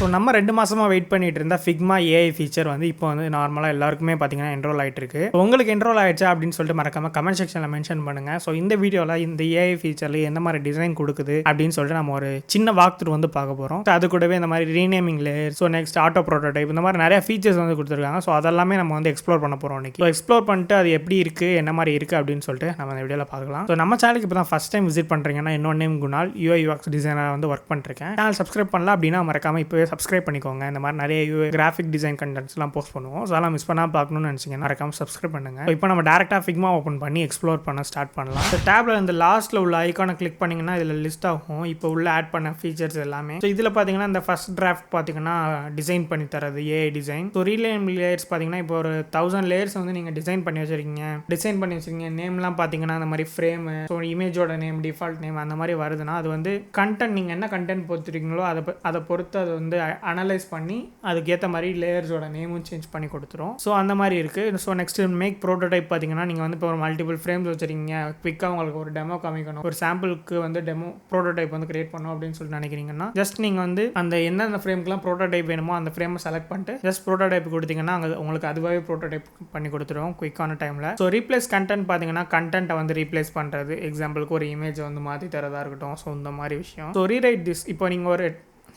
So நம்ம 2 மாசமா wait பண்ணிட்டு இருந்த Figma AI ஃபீச்சர் வந்து இப்போ வந்து நார்மலாக எல்லாருக்குமே பார்த்தீங்கன்னா என்ரோல் ஆகிட்டு இருக்கு. உங்களுக்கு என்ரோல் ஆயிடுச்சா அப்படின்னு சொல்லிட்டு மறக்காம கமெண்ட் செக்ஷனில் மென்ஷன் பண்ணுங்க. ஸோ இந்த வீடியோவில் இந்த AI ஃபீச்சரில் எந்த மாதிரி டிசைன் கொடுக்குது அப்படின்னு சொல்லிட்டு நம்ம ஒரு சின்ன வாக் த்ரூ வந்து பார்க்க போகிறோம். அது கூடவே இந்த மாதிரி renaming layer, so next auto prototype, இந்த மாதிரி நிறைய ஃபீச்சர்ஸ் வந்து கொடுத்துருக்காங்க. ஸோ அதெல்லாமே நம்ம வந்து எக்ஸ்ப்ளோர் பண்ண போகிறோம் இன்னைக்கு. ஸோ எக்ஸ்ப்ளோர் பண்ணிட்டு அது எப்படி இருக்குது, என்ன மாதிரி இருக்குது அப்படின்னு சொல்லிட்டு நம்ம இந்த வீடியோவில் பார்க்கலாம். ஸோ நம்ம சேனலுக்கு இப்போ தான் ஃபஸ்ட் டைம் விசிட் பண்ணுறீங்கன்னா என்னோட name Kunal, UI UX designer வந்து ஒர்க் பண்ணிருக்கேன். சேனல் சப்ஸ்கிரைப் பண்ணலாம் அப்படின்னா மறக்காம இப்போவே சப்ஸ்கிரைப் பண்ணிக்கோங்க. இந்த மாதிரி நிறைய கிராஃபிக் டிசைன் கண்டென்ட்ஸ்லாம் போஸ்ட் பண்ணுவோம். ஸோ அதெல்லாம் மிஸ் பண்ணால் பார்க்கணும்னு நினச்சிங்கன்னா மறக்காம சப்ஸ்கிரைப் பண்ணுங்க. இப்போ நம்ம டேரெக்டாக Figma ஓப்பன் பண்ணி எக்ஸ்ப்ளோர் பண்ண ஸ்டார்ட் பண்ணலாம். இந்த டேப்ல இந்த லாஸ்ட்டில் உள்ள ஐக்கானை கிளிக் பண்ணிங்கன்னா இதில் லிஸ்ட் ஆகும் இப்போ உள்ள ஆட் பண்ண ஃபீச்சர்ஸ் எல்லாமே. ஸோ இதில் பார்த்தீங்கன்னா இந்த ஃபர்ஸ்ட் டிராஃப்ட் பார்த்தீங்கன்னா டிசைன் பண்ணி தரது AI டிசைன். ஸோ ரீலேம் லேயர்ஸ் பார்த்தீங்கன்னா இப்போ ஒரு 1000 லேயர்ஸ் வந்து நீங்கள் டிசைன் பண்ணி வச்சிருக்கீங்க. நேம்லாம் பார்த்தீங்கன்னா அந்த மாதிரி ஃப்ரேம், ஸோ இமேஜோட நேம், டிஃபால்ட் நேம் அந்த மாதிரி வருதுன்னா அது வந்து கண்டென்ட், நீங்கள் என்ன கண்டென்ட் போட்டுருக்கீங்களோ அதை பொறுத்து அது வந்து அனலைஸ் பண்ணி அதுக்கேற்ற மாதிரி லேயர்ஸோட நேமும் சேஞ்ச் பண்ணி கொடுத்துரும். ஸோ அந்த மாதிரி இருக்குது. ஸோ நெக்ஸ்ட் மேக் ப்ரோட்டோடைப் பார்த்தீங்கன்னா நீங்கள் வந்து இப்போ ஒரு மல்டிபிள் ஃப்ரேம்ஸ் வச்சுருக்கீங்க, குவிக்காக உங்களுக்கு ஒரு டெமோ காமிக்கணும், ஒரு சாம்பிளுக்கு வந்து டெமோ ப்ரோட்டோடைப் வந்து கிரியேட் பண்ணணும் அப்படின்னு சொல்லிட்டு நினைக்கிறீங்கன்னா ஜஸ்ட் நீங்கள் வந்து அந்த எந்தெந்த ஃப்ரேம்க்குலாம் ப்ரோட்டோடைப் வேணுமோ அந்த ஃப்ரேமை செலக்ட் பண்ணிட்டு ஜஸ்ட் ப்ரோட்டோடைப் கொடுத்தீங்கன்னா அங்கே உங்களுக்கு அதுவாகவே ப்ரோட்டோடைப் பண்ணி கொடுத்துரும் குயிக்கான டைமில். ஸோ ரீப்ளேஸ் கண்டென்ட் பார்த்தீங்கன்னா கண்டென்ட்டை வந்து ரீப்ளேஸ் பண்ணுறது, எக்ஸாம்பிளுக்கு ஒரு இமேஜ் வந்து மாற்றி தரதா இருக்கட்டும். ஸோ இந்த மாதிரி விஷயம். ஸோ ரீரைட் திஸ், இப்போ நீங்கள் ஒரு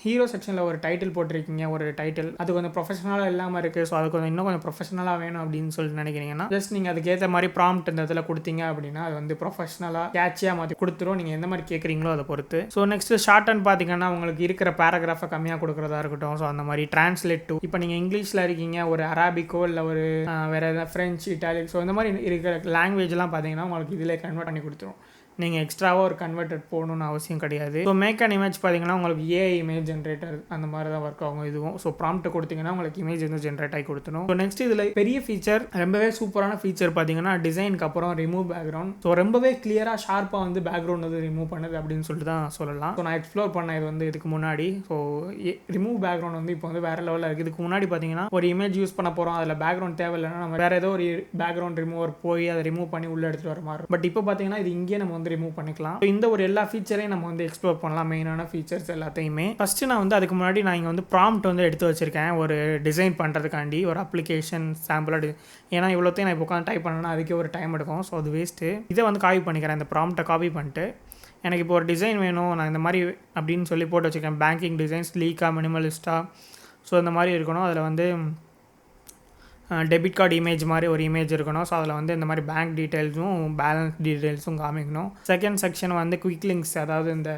ஹீரோ செக்ஷனில் ஒரு டைட்டில் போட்டிருக்கீங்க, ஒரு டைட்டில் அது கொஞ்சம் ப்ரொஃபஷனலாக இல்லாமல் இருக்குது, ஸோ அது கொஞ்சம் இன்னும் கொஞ்சம் ப்ரொஃபஷனலாக வேணும் அப்படின்னு சொல்லிட்டு நினைக்கிறீங்கன்னா ஜஸ்ட் நீங்கள் அதுக்கேற்ற மாதிரி ப்ராம்ப்ட் இந்த இதில் கொடுத்தீங்க அப்படின்னா அது வந்து ப்ரொஃபஷனலாக கேட்சியாக மாற்றி கொடுத்துரும், நீங்கள் எந்த மாதிரி கேட்குறீங்களோ அதை பொறுத்து. ஸோ நெக்ஸ்ட் ஷார்ட் அண்ட் பார்த்தீங்கன்னா உங்களுக்கு இருக்கிற பேராகிராஃபை கம்மியாக கொடுக்குறதா இருக்கட்டும். ஸோ அந்த மாதிரி டிரான்ஸ்லேட் டு, இப்போ நீங்கள் இங்கிலீஷில் இருக்கீங்க, ஒரு அரபிக்கோ இல்லை ஒரு வேறு எதாவது ஃப்ரெஞ்ச், இட்டாலிக், ஸோ இந்த மாதிரி இருக்கிற லாங்குவேஜ்லாம் பார்த்தீங்கன்னா உங்களுக்கு இதில் கன்வெர்ட் பண்ணி கொடுத்துரும். நீங்கள் எக்ஸ்ட்ராவாக ஒரு கன்வெர்டட் போகணுன்னு அவசியம் கிடையாது. ஸோ மேக் அண்ட் இமேஜ் பார்த்தீங்கன்னா உங்களுக்கு AI இமேஜ் ஜென்ரேட்டர் அந்த மாதிரி தான் ஒர்க் ஆகும் இதுவும். ஸோ ப்ராம்ப்ட் கொடுத்தீங்கன்னா உங்களுக்கு இமேஜ் வந்து ஜென்ரேட் ஆகி கொடுத்துரும். ஸோ நெக்ஸ்ட் இதில் பெரிய ஃபீச்சர், ரொம்பவே சூப்பரான ஃபீச்சர் பார்த்தீங்கன்னா டிசைனுக்கு அப்புறம் ரிமூவ் பேக்ரவுண்ட். ஸோ ரொம்பவே கிளியராக ஷார்ப்பாக வந்து பேக்ரவுண்ட் வந்து ரிமூவ் பண்ணுது அப்படின்னு சொல்லிட்டு தான் சொல்லலாம். ஸோ நான் எக்ஸ்ப்ளோர் பண்ண இது வந்து இதுக்கு முன்னாடி. ஸோ ரிமூவ் பேக்ரவுண்ட் வந்து இப்போ வந்து வேறு லெவலில் இருக்குது. இதுக்கு முன்னாடி பார்த்தீங்கன்னா ஒரு இமேஜ் யூஸ் பண்ண போகிறோம், அதில் பேக்ரவுண்ட் தேவையில்லைன்னா நம்ம வேறு ஏதோ ஒரு பேக்ரவுண்ட் ரிமூவர் போய் அதை ரிமூவ் பண்ணி உள்ளே எடுத்துகிட்டு வர மாதிரி. பட் இப்போ பார்த்தீங்கன்னா இது இங்கே நம்ம வந்து ரிமூவ் பண்ணிக்கலாம். இந்த ஒரு எல்லா ஃபீச்சரையும் நம்ம வந்து எக்ஸ்ப்ளோர் பண்ணலாம், மெயினான ஃபீச்சர்ஸ் எல்லாத்தையுமே. ஃபர்ஸ்ட் நான் வந்து அதுக்கு முன்னாடி நான் இங்கே வந்து ப்ராம்ப்ட் வந்து எடுத்து வச்சிருக்கேன் ஒரு டிசைன் பண்ணுறதுக்காண்டி, ஒரு அப்ளிகேஷன் சாம்பிளாக. ஏன்னா இவ்வளோத்தையும் நான் இப்போ உட்காந்து டைப் பண்ணேன்னா அதுக்கே ஒரு டைம் எடுக்கும். ஸோ அது வேஸ்ட்டு. இதை வந்து காப்பி பண்ணிக்கிறேன், இந்த ப்ராம்ப்ட்டை காப்பி பண்ணிட்டு எனக்கு இப்போ ஒரு டிசைன் வேணும், நான் இந்த மாதிரி அப்படின்னு சொல்லி போட்டு வச்சுருக்கேன். பேங்கிங் டிசைன்ஸ், லீக்கா, மினிமலிஸ்டா, ஸோ இந்த மாதிரி இருக்கணும். அதில் வந்து டெபிட் கார்டு இமேஜ் மாதிரி ஒரு இமேஜ் இருக்கணும். ஸோ அதில் வந்து இந்த மாதிரி பேங்க் டீட்டெயில்ஸும் பேலன்ஸ் டீட்டெயில்ஸும் காமிக்கணும். செகண்ட் செக்ஷன் வந்து குவிக் லிங்க்ஸ், அதாவது இந்த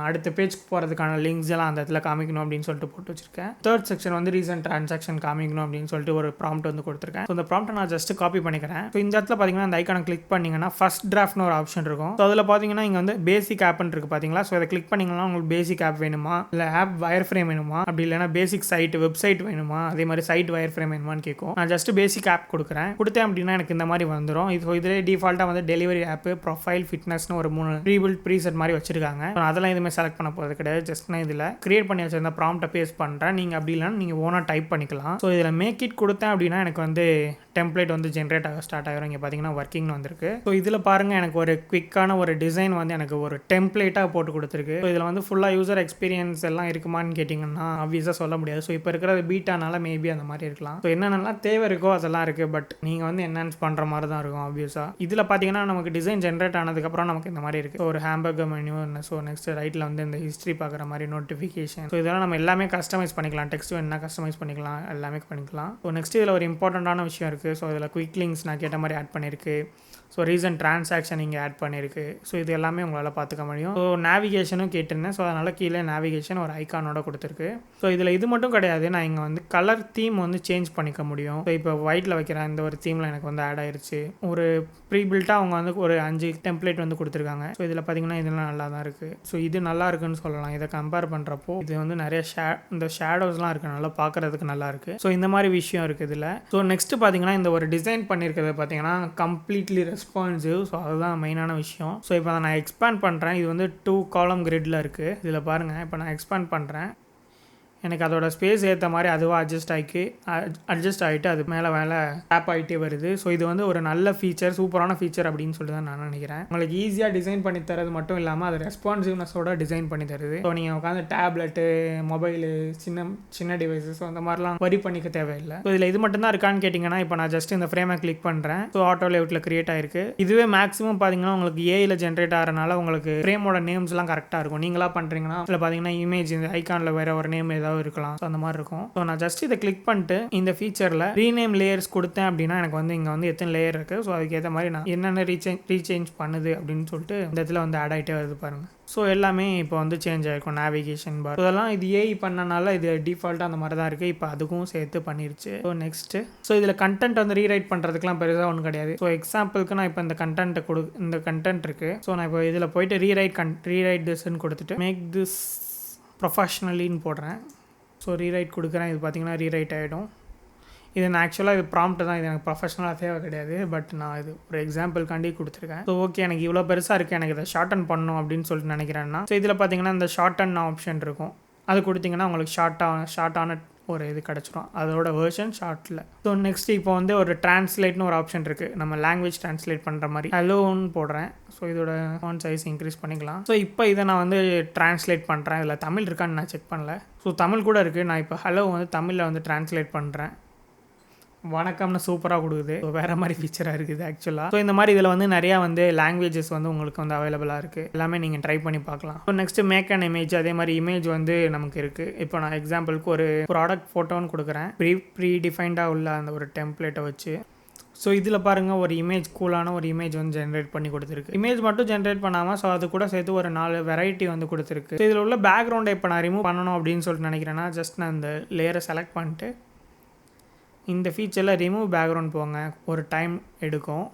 அடுத்த பேஜ்க்கு போகிறதுக்கான லிங்க்ஸ் எல்லாம் அந்த இடத்துல காமிக்கணும் அப்படின்னு சொல்லிட்டு போட்டு வச்சிருக்கேன். தேர்ட் செக்ஷன் வந்து ரீசன்ட் ட்ரான்சாக்ஷன் காமிக்கணும் அப்படின்னு சொல்லிட்டு ஒரு ப்ராம்ப்ட் வந்து கொடுத்துருக்கேன். ஸோ இந்த ப்ராம்ப்ட்டை நான் ஜஸ்ட் காப்பி பண்ணிக்கிறேன். ஸோ இந்த இடத்துல பார்த்தீங்கன்னா அந்த ஐக்கானை கிளிக் பண்ணிங்கன்னா ஃபர்ஸ்ட் டிராஃப்ட்னு ஒரு ஆப்ஷன் இருக்கும். ஸோ அதில் பார்த்தீங்கன்னா இங்கே வந்து பேசிக் ஆப்னு இருக்குது பார்த்தீங்களா. ஸோ அதை கிளிக் பண்ணிங்கன்னா உங்களுக்கு பேசிக் ஆப் வேணுமா, இல்லை ஆப் வயர் ஃப்ரேம் வேணுமா, அப்படி இல்லைனா பேசிக் சைட் வெப்சைட் வேணுமா, அதே மாதிரி சைட் வயர் ஃப்ரேம் வேணுமான்னு கேட்கும். நான் ஜஸ்ட் பேசிக் ஆப் கொடுக்குறேன். கொடுத்தேன் அப்படின்னா எனக்கு இந்த மாதிரி வந்துடும். இதிலே டிஃபால்ட்டாக வந்து டெலிவரி ஆப், ப்ரொஃபைல், ஃபிட்னஸ்னு ஒரு 3 ப்ரீபில்ட் ப்ரீசெட் மாதிரி வச்சிருக்காங்க. அதெல்லாம் எதுவுமே செலக்ட் பண்ண போகிறது கிடையாது. ஜஸ்ட் நான் இதில் கிரியேட் பண்ணி வச்சிருந்த ப்ராம்ப்ட்டை பேஸ்ட் பண்ணுறேன். நீங்கள் அப்படி இல்லைன்னா நீங்கள் ஓனாக டைப் பண்ணிக்கலாம். ஸோ இதில் மேக் இட் கொடுத்தேன் அப்படின்னா எனக்கு வந்து டெம்ப்ளேட் வந்து ஜென்ரேட் ஆக ஸ்டார்ட் ஆகிரும். இங்கே பார்த்தீங்கன்னா ஒர்க்கிங் வந்திருக்கு. ஸோ இதில் பாருங்கள் எனக்கு ஒரு குவிக்கான ஒரு டிசைன் வந்து எனக்கு ஒரு டெம்ப்ளேட்டாக போட்டு கொடுத்துருக்கு. ஸோ இதில் வந்து ஃபுல்லாக யூசர் எக்ஸ்பீரியன்ஸ் எல்லாம் இருக்குமான்னு கேட்டிங்கன்னா ஆப்வியஸாக சொல்ல முடியாது. ஸோ இப்போ இருக்கிறது பீட்டானால மேபி அந்த மாதிரி இருக்கலாம். ஸோ என்னென்னலாம் தேவை இருக்கோ அதெல்லாம் இருக்குது. பட் நீங்கள் வந்து என்ஹான்ஸ் பண்ணுற மாதிரி தான் இருக்கும் ஆப்வியஸாக. இதில் பார்த்தீங்கன்னா நமக்கு டிசைன் ஜென்ரேட் ஆனதுக்கப்புறம் நமக்கு இந்த மாதிரி இருக்குது. ஒரு ஹேம்பர்கர் மெனு. ஸோ நெக்ஸ்ட் ரைட்டில் வந்து இந்த ஹிஸ்ட்ரி பார்க்குற மாதிரி நோட்டிஃபிகேஷன். ஸோ இதெல்லாம் நம்ம எல்லாமே கஸ்டமைஸ் பண்ணிக்கலாம். டெக்ஸ்ட் வேணும்னா கஸ்டமைஸ் பண்ணிக்கலாம், எல்லாமே பண்ணிக்கலாம். ஸோ நெக்ஸ்ட் இதில் ஒரு இம்பார்ட்டண்ட்டான விஷயம் இருக்குது. ஸோ இதில் குயிக் லிங்க்ஸ் நான் கேட்ட மாதிரி ஆட் பண்ணியிருக்கு. ஸோ ரீசன்ட் ட்ரான்சாக்ஷன் இங்கே ஆட் பண்ணியிருக்கு. ஸோ இது எல்லாமே உங்களால் பார்த்துக்க முடியும். ஸோ நேவிகேஷனும் கேட்டிருந்தேன். ஸோ அதனால் கீழே நேவிகேஷன் ஒரு ஐக்கானோட கொடுத்துருக்கு. ஸோ இதில் இது மட்டும் கிடையாது, நான் இங்கே வந்து கலர் தீம் வந்து சேஞ்ச் பண்ணிக்க முடியும். ஸோ இப்போ ஒயிட்டில் வைக்கிறேன், இந்த ஒரு தீமில் எனக்கு வந்து ஆட் ஆயிடுச்சு. ஒரு ப்ரீபில்ட்டாக அவங்க வந்து ஒரு 5 டெம்ப்ளேட் வந்து கொடுத்துருக்காங்க. ஸோ இதில் பார்த்தீங்கன்னா இதெல்லாம் நல்லா தான் இருக்குது. ஸோ இது நல்லா இருக்குன்னு சொல்லலாம். இதை கம்பேர் பண்ணுறப்போ இது வந்து நிறைய இந்த ஷேடோஸ்லாம் இருக்குது, நல்லா பார்க்குறதுக்கு நல்லா இருக்குது. ஸோ இந்த மாதிரி விஷயம் இருக்குது இதில். ஸோ நெக்ஸ்ட் பார்த்தீங்கன்னா இந்த ஒரு டிசைன் பண்ணியிருக்கிறது பார்த்தீங்கன்னா கம்ப்ளீட்லி ரெஸ்பான்சிவ். ஸோ அதுதான் மெயினான விஷயம். ஸோ இப்போ நான் எக்ஸ்பேண்ட் பண்ணுறேன். இது வந்து 2 காலம் கிரிட்டில் இருக்குது. இதில் பாருங்கள், இப்போ நான் எக்ஸ்பேண்ட் பண்ணுறேன். எனக்கு அதோட ஸ்பேஸ் ஏற்ற மாதிரி அதுவாக அட்ஜஸ்ட் ஆகிட்டு அது மேலே டேப் ஆகிட்டே வருது. ஸோ இது வந்து ஒரு நல்ல ஃபீச்சர், சூப்பரான ஃபீச்சர் அப்படின்னு சொல்லிட்டு தான் நான் நினைக்கிறேன். உங்களுக்கு ஈஸியாக டிசைன் பண்ணி தரது மட்டும் இல்லாமல் அது ரெஸ்பான்சிவ்னஸோட டிசைன் பண்ணி தருது. ஸோ நீங்கள் உட்காந்து டேப்லெட்டு, மொபைலு, சின்ன டிவைசஸ் அந்த மாதிரிலாம் வரி பண்ணிக்க தேவையில்லை. ஸோ இதில் இது மட்டும் தான் இருக்கான்னு கேட்டிங்கன்னா, இப்போ நான் ஜஸ்ட் இந்த ஃப்ரேமை கிளிக் பண்ணுறேன். ஸோ ஆட்டோ லேஅவுட்டில் கிரியேட் ஆயிருக்கு. இதுவே மேக்ஸிமம் பார்த்தீங்கன்னா உங்களுக்கு ஏஐயில் ஜென்ரேட் ஆகிறனால உங்களுக்கு ஃப்ரேமோட நேம்ஸ்லாம் கரெக்டாக இருக்கும். நீங்களாக பண்ணுறீங்கன்னா இதில் பார்த்தீங்கன்னா இமேஜ் இந்த ஐக்கானில் வேறு ஒரு நேம் ஏதாவது இருக்கலாம். ஸோ அந்த மாதிரி இருக்கும். ஸோ நான் ஜஸ்ட் இதை கிளிக் பண்ணிட்டு இந்த ஃபீச்சரில் ரீநேம் லேயர்ஸ் கொடுத்தேன் அப்படின்னா எனக்கு வந்து இங்கே வந்து எத்தனை லேயர் இருக்குது, ஸோ அதுக்கேற்ற மாதிரி நான் என்னென்ன ரீசேஞ்ச் பண்ணுது அப்படின்னு சொல்லிட்டு இந்த இடத்துல வந்து ஆட் ஆகிட்டே வருது பாருங்கள். ஸோ எல்லாமே இப்போ வந்து சேஞ்ச் ஆகிருக்கும். நேவிகேஷன் பார் இதெல்லாம் இது ஏஐ பண்ணனால இது டிஃபால்ட்டாக அந்த மாதிரி தான் இருக்குது. இப்போ அதுக்கும் சேர்த்து பண்ணிருச்சு. ஸோ நெக்ஸ்ட்டு இதில் கண்டென்ட் வந்து ரீரைட் பண்ணுறதுக்குலாம் பெருசாக ஒன்றும் கிடையாது. ஸோ எக்ஸாம்பிளுக்கு நான் இப்போ இந்த கண்டென்ட் இருக்குது. ஸோ நான் இப்போ இதில் போயிட்டு ரீரைட் திஸ்ன்னு கொடுத்துட்டு மேக் திஸ் ப்ரொஃபஷ்னலின்னு போடுறேன். ஸோ ரீரைட் கொடுக்குறேன். இது பார்த்தீங்கன்னா ரீரைட் ஆகிடும். இது நான் ஆக்சுவலாக இது ப்ராம்ப்ட் தான், இது எனக்கு ப்ரொஃபஷனலாக தேவை கிடையாது. பட் நான் இது ஒரு எக்ஸாம்பிள்காண்டி கொடுத்துருக்கேன். ஸோ ஓகே, எனக்கு இவ்வளோ பெருசாக இருக்குது, எனக்கு இதை ஷார்டன் பண்ணணும் அப்படின்னு சொல்லிட்டு நினைக்கிறேன்னா ஸோ இதில் பார்த்தீங்கன்னா இந்த ஷார்டன் ஆப்ஷன் இருக்கும். அது கொடுத்தீங்கன்னா உங்களுக்கு ஷார்ட்டான ஒரு இது கிடச்சிரும். அதோட வேர்ஷன் ஷார்ட்டில். ஸோ நெக்ஸ்ட் இப்போ வந்து ஒரு ட்ரான்ஸ்லேட்னு ஒரு ஆப்ஷன் இருக்குது. நம்ம லாங்குவேஜ் ட்ரான்ஸ்லேட் பண்ணுற மாதிரி ஹலோன்னு போடுறேன். ஸோ இதோட ஃபாண்ட் சைஸ் இன்க்ரீஸ் பண்ணிக்கலாம். ஸோ இப்போ இதை நான் வந்து ட்ரான்ஸ்லேட் பண்ணுறேன். இதில் தமிழ் இருக்கான்னு நான் செக் பண்ணல. ஸோ தமிழ் கூட இருக்குது. நான் இப்போ ஹலோ வந்து தமிழில் வந்து ட்ரான்ஸ்லேட் பண்ணுறேன். வணக்கம்னு சூப்பராக கொடுக்குது. ஸோ வேறு மாதிரி ஃபீச்சராக இருக்குது ஆக்சுவலாக. ஸோ இந்த மாதிரி இதில் வந்து நிறையா வந்து லாங்குவேஜஸ் வந்து உங்களுக்கு வந்து அவைலபிளாக இருக்குது. எல்லாமே நீங்கள் ட்ரை பண்ணி பார்க்கலாம். So next make and image. அதே மாதிரி இமேஜ் வந்து நமக்கு இருக்குது. இப்போ நான் எக்ஸாம்பிளுக்கு ஒரு ப்ராடக்ட் ஃபோட்டோன்னு கொடுக்குறேன். ப்ரீ டிஃபைன்டாக உள்ள அந்த ஒரு டெம்ப்ளேட்டை வச்சு. ஸோ இதில் பாருங்கள் ஒரு இமேஜ், கூலான ஒரு இமேஜ் வந்து ஜென்ரேட் பண்ணி கொடுத்துருக்கு. இமேஜ் மட்டும் ஜென்ரேட் பண்ணாமல் ஸோ அது கூட சேர்த்து ஒரு 4 வெரைட்டி வந்து கொடுத்துருக்கு. ஸோ இதில் உள்ள பேக்ரவுண்டை இப்போ நான் ரிமூவ் பண்ணணும் அப்படின்னு சொல்லிட்டு நினைக்கிறேன்னா ஜஸ்ட் நான் இந்த லேயரை செலக்ட் பண்ணிட்டு இந்த ஃபீச்சரில் ரிமூவ் பேக்ரவுண்ட் போங்க. ஒரு டைம் எடுக்கும்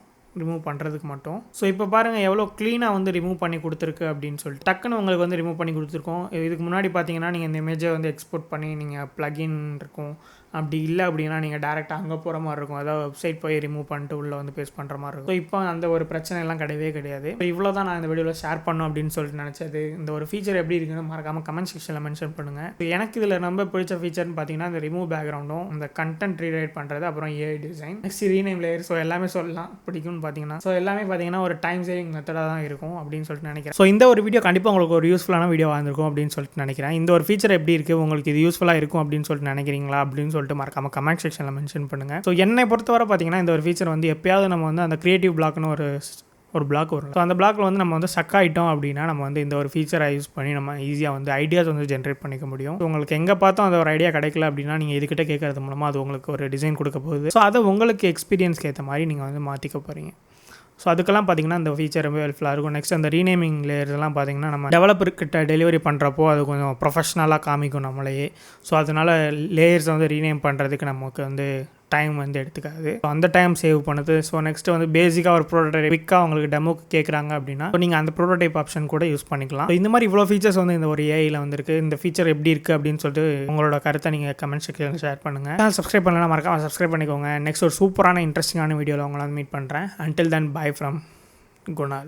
ரிமூவ் பண்ணுறதுக்கு மட்டும். ஸோ இப்போ பாருங்கள் எவ்வளோ க்ளீனாக வந்து ரிமூவ் பண்ணி கொடுத்துருக்கு அப்படின்னு சொல்லிட்டு டக்குன்னு உங்களுக்கு வந்து ரிமூவ் பண்ணி கொடுத்துருக்கோம். இதுக்கு முன்னாடி பார்த்தீங்கன்னா நீங்கள் இந்த இமேஜை வந்து எக்ஸ்போர்ட் பண்ணி நீங்கள் ப்ளகின் இருக்கும். அப்படி இல்லை அப்படின்னா நீங்கள் டேரெக்டாக அங்கே போகிற மாதிரி இருக்கும். அதாவது வெப்சைட் போய் ரிமூவ் பண்ணிட்டு உள்ளே வந்து பேஸ்ட் பண்ணுற மாதிரி இருக்கும். ஸோ இப்போ அந்த ஒரு பிரச்சனை எல்லாம் கிடையவே கிடையாது. ஸோ இவ்வளோ தான் நான் இந்த வீடியோவில் ஷேர் பண்ணணும் அப்படின்னு சொல்லிட்டு நினச்சது. இந்த ஒரு ஃபீச்சர் எப்படி இருக்குன்னு மறக்காமல் கமெண்ட் செக்ஷனில் மென்ஷன் பண்ணுங்கள். ஸோ எனக்கு இதில் ரொம்ப பிடிச்ச ஃபீச்சர்னு பார்த்தீங்கன்னா இந்த ரிமூவ் பேக்ரவுண்டும், இந்த கண்டென்ட் ரீரைட் பண்ணுறது, அப்புறம் AI design, next rename layer. So எல்லாமே சொல்லலாம் பிடிக்கும்னு பார்த்தீங்கன்னா. ஸோ எல்லாமே பார்த்தீங்கன்னா ஒரு டைம் சேவிங் மெத்தடாக தான் இருக்கும் அப்படின்னு சொல்லிட்டு நினைக்கிறேன். ஸோ இந்த ஒரு வீடியோ கண்டிப்பாக உங்களுக்கு ஒரு யூஸ்ஃபுல்லான வீடியோவாக இருந்திருக்கும் அப்படின்னு சொல்லிட்டு நினைக்கிறேன். இந்த ஒரு ஃபீச்சர் எப்படி இருக்குது, உங்களுக்கு இது யூஸ்ஃபுல்லாக இருக்கும் அப்படின்னு சொல்லிட்டு நினைக்கிறீங்களா அப்படின்னு சொல்லிட்டு மறக்காமல் கமெண்ட் செக்ஷனில் மென்ஷன் பண்ணுங்கள். ஸோ என்னை பொறுத்தவரை பார்த்தீங்கன்னா இந்த ஒரு ஃபீச்சர் வந்து எப்பயாவது நம்ம வந்து அந்த கிரியேட்டிவ் பிளாக்னு ஒரு பிளாக் வரும். ஸோ அந்த பிளாக்ல வந்து நம்ம வந்து ஸ்டக் ஆகிட்டோம் அப்படின்னா நம்ம வந்து இந்த ஒரு ஃபீச்சரை யூஸ் பண்ணி நம்ம ஈஸியாக வந்து ஐடியாஸ் வந்து ஜென்ரேட் பண்ணிக்க முடியும். ஸோ உங்களுக்கு எங்கே பார்த்தோம் அந்த ஒரு ஐடியா கிடைக்கல அப்படின்னா நீங்கள் இதுக்கிட்ட கேட்கறது மூலமாக அது உங்களுக்கு ஒரு டிசைன் கொடுக்க போகுது. ஸோ அதை உங்களுக்கு எக்ஸ்பீரியன்ஸ்க்கு ஏற்ற மாதிரி நீங்கள் வந்து மாற்றிக்க போகிறீங்க. ஸோ அதுக்கெல்லாம் பார்த்தீங்கன்னா இந்த ஃபீச்சர் ரொம்ப ஹெல்ப்ஃபுல்லாக இருக்கும். நெக்ஸ்ட் அந்த ரீநேமிங் லேயர்ஸ்லாம் பார்த்தீங்கன்னா நம்ம டெவலப்பர்கிட்ட டெலிவரி பண்ணுறப்போ அது கொஞ்சம் ப்ரொஃபஷ்னலாக காமிக்கும் நம்மளையே. ஸோ அதனால் லேயர்ஸை வந்து ரீநேம் பண்ணுறதுக்கு நமக்கு வந்து டைம் வந்து எடுத்துக்காது. ஸோ அந்த டைம் சேவ் பண்ணுது. ஸோ நெக்ஸ்ட் வந்து பேசிக்காக ஒரு ப்ரோட்டோடைப் குவிக்காக உங்களுக்கு டெமோக்கு கேட்குறாங்க அப்படின்னா நீங்கள் அந்த ப்ரோட்டோடைப் ஆப்ஷன் கூட யூஸ் பண்ணிக்கலாம். இந்த மாதிரி இவ்வளோ ஃபீச்சர்ஸ் வந்து இந்த ஒரு ஏஐயில் வந்துருக்கு. இந்த ஃபீச்சர் எப்படி இருக்குது அப்படின்னு சொல்லிட்டு உங்களோட கருத்தை நீங்கள் கமெண்ட் செக்ஷனில் ஷேர் பண்ணுங்கள். சேனல் சப்ஸ்கிரைப் பண்ணலாம், மறக்காம சப்ஸ்கிரைப் பண்ணிக்கோங்க. நெக்ஸ்ட் ஒரு சூப்பரான இன்ட்ரெஸ்டிங்கான வீடியோவில் உங்களை வந்து மீட் பண்ணுறேன். Until then by from Kunal.